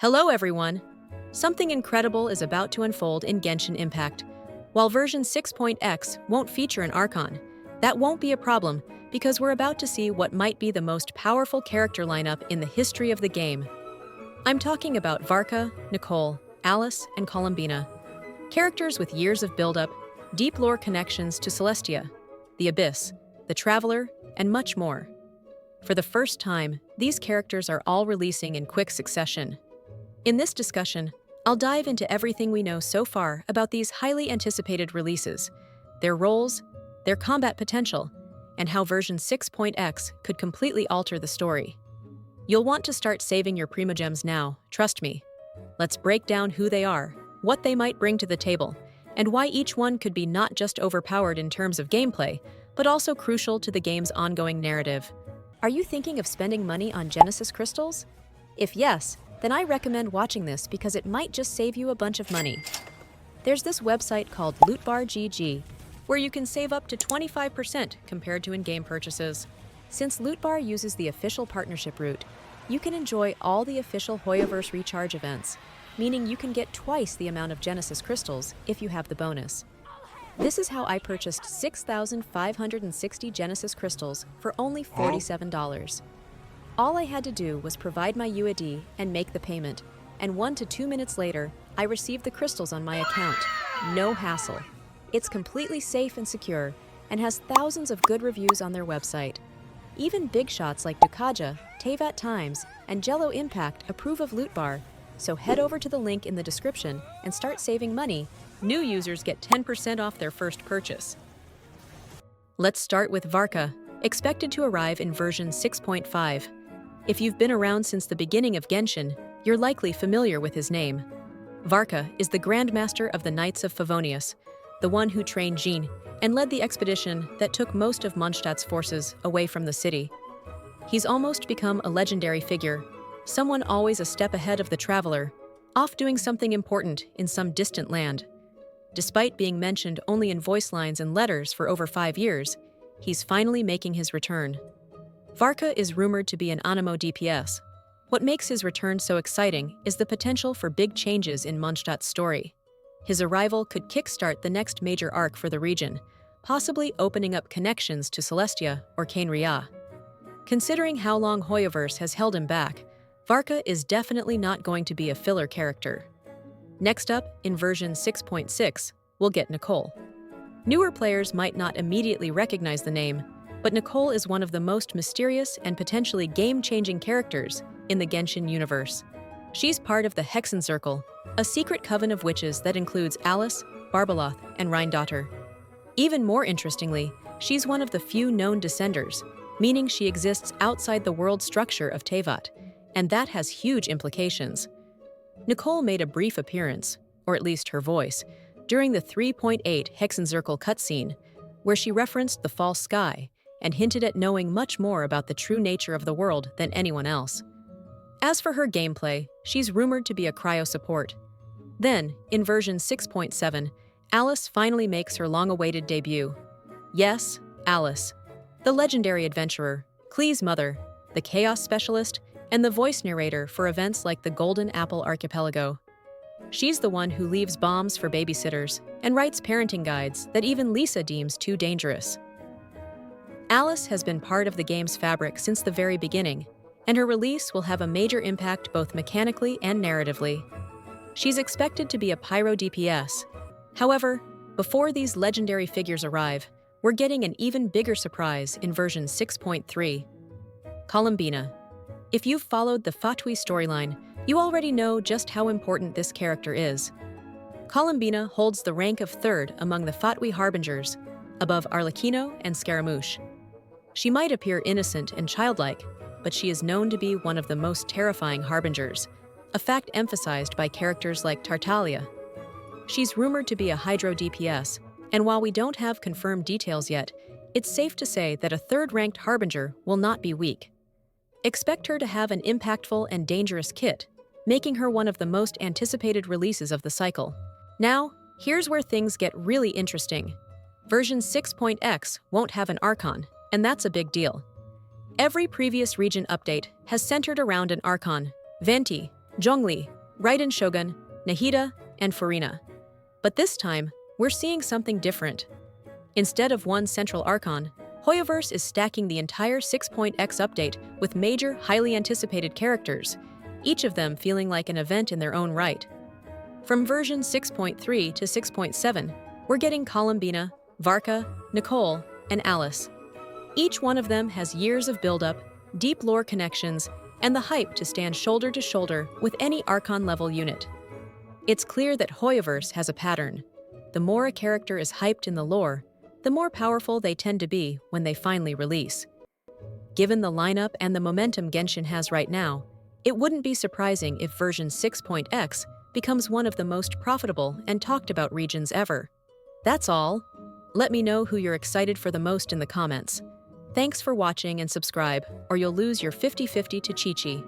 Hello everyone! Something incredible is about to unfold in Genshin Impact. While version 6.x won't feature an Archon, that won't be a problem because we're about to see what might be the most powerful character lineup in the history of the game. I'm talking about Varka, Nicole, Alice, and Columbina. Characters with years of buildup, deep lore connections to Celestia, the Abyss, the Traveler, and much more. For the first time, these characters are all releasing in quick succession. In this discussion, I'll dive into everything we know so far about these highly anticipated releases, their roles, their combat potential, and how version 6.x could completely alter the story. You'll want to start saving your Primogems now, trust me. Let's break down who they are, what they might bring to the table, and why each one could be not just overpowered in terms of gameplay, but also crucial to the game's ongoing narrative. Are you thinking of spending money on Genesis crystals? If yes, then I recommend watching this because it might just save you a bunch of money. There's this website called LootBar.gg, where you can save up to 25% compared to in-game purchases. Since LootBar uses the official partnership route, you can enjoy all the official Hoyoverse recharge events, meaning you can get twice the amount of Genesis crystals if you have the bonus. This is how I purchased 6,560 Genesis crystals for only $47. All I had to do was provide my UID and make the payment, and 1 to 2 minutes later, I received the crystals on my account. No hassle. It's completely safe and secure, and has thousands of good reviews on their website. Even big shots like Dukaja, Tevat Times, and Jello Impact approve of LootBar, so head over to the link in the description and start saving money. New users get 10% off their first purchase. Let's start with Varka, expected to arrive in version 6.5. If you've been around since the beginning of Genshin, you're likely familiar with his name. Varka is the Grandmaster of the Knights of Favonius, the one who trained Jean and led the expedition that took most of Mondstadt's forces away from the city. He's almost become a legendary figure, someone always a step ahead of the Traveler, off doing something important in some distant land. Despite being mentioned only in voice lines and letters for over 5 years, he's finally making his return. Varka is rumored to be an Anemo DPS. What makes his return so exciting is the potential for big changes in Mondstadt's story. His arrival could kickstart the next major arc for the region, possibly opening up connections to Celestia or Cainria. Considering how long Hoyoverse has held him back, Varka is definitely not going to be a filler character. Next up, in version 6.6, we'll get Nicole. Newer players might not immediately recognize the name, but Nicole is one of the most mysterious and potentially game-changing characters in the Genshin universe. She's part of the Hexen Circle, a secret coven of witches that includes Alice, Barbaloth, and Rheindotter. Even more interestingly, she's one of the few known descenders, meaning she exists outside the world structure of Tevat, and that has huge implications. Nicole made a brief appearance, or at least her voice, during the 3.8 Hexen Circle cutscene, where she referenced the false sky and hinted at knowing much more about the true nature of the world than anyone else. As for her gameplay, she's rumored to be a cryo support. Then, in version 6.7, Alice finally makes her long-awaited debut. Yes, Alice, the legendary adventurer, Klee's mother, the chaos specialist, and the voice narrator for events like the Golden Apple Archipelago. She's the one who leaves bombs for babysitters and writes parenting guides that even Lisa deems too dangerous. Alice has been part of the game's fabric since the very beginning, and her release will have a major impact both mechanically and narratively. She's expected to be a pyro DPS. However, before these legendary figures arrive, we're getting an even bigger surprise in version 6.3. Columbina. If you've followed the Fatui storyline, you already know just how important this character is. Columbina holds the rank of 3rd among the Fatui Harbingers, above Arlecchino and Scaramouche. She might appear innocent and childlike, but she is known to be one of the most terrifying Harbingers, a fact emphasized by characters like Tartaglia. She's rumored to be a Hydro DPS, and while we don't have confirmed details yet, it's safe to say that a 3rd-ranked Harbinger will not be weak. Expect her to have an impactful and dangerous kit, making her one of the most anticipated releases of the cycle. Now, here's where things get really interesting. Version 6.x won't have an Archon, and that's a big deal. Every previous region update has centered around an Archon, Venti, Zhongli, Raiden Shogun, Nahida, and Furina. But this time, we're seeing something different. Instead of one central Archon, Hoyoverse is stacking the entire 6.x update with major, highly anticipated characters, each of them feeling like an event in their own right. From version 6.3 to 6.7, we're getting Columbina, Varka, Nicole, and Alice. Each one of them has years of buildup, deep lore connections, and the hype to stand shoulder to shoulder with any Archon-level unit. It's clear that Hoyoverse has a pattern. The more a character is hyped in the lore, the more powerful they tend to be when they finally release. Given the lineup and the momentum Genshin has right now, it wouldn't be surprising if version 6.x becomes one of the most profitable and talked about regions ever. That's all. Let me know who you're excited for the most in the comments. Thanks for watching and subscribe, or you'll lose your 50-50 to Chi-Chi.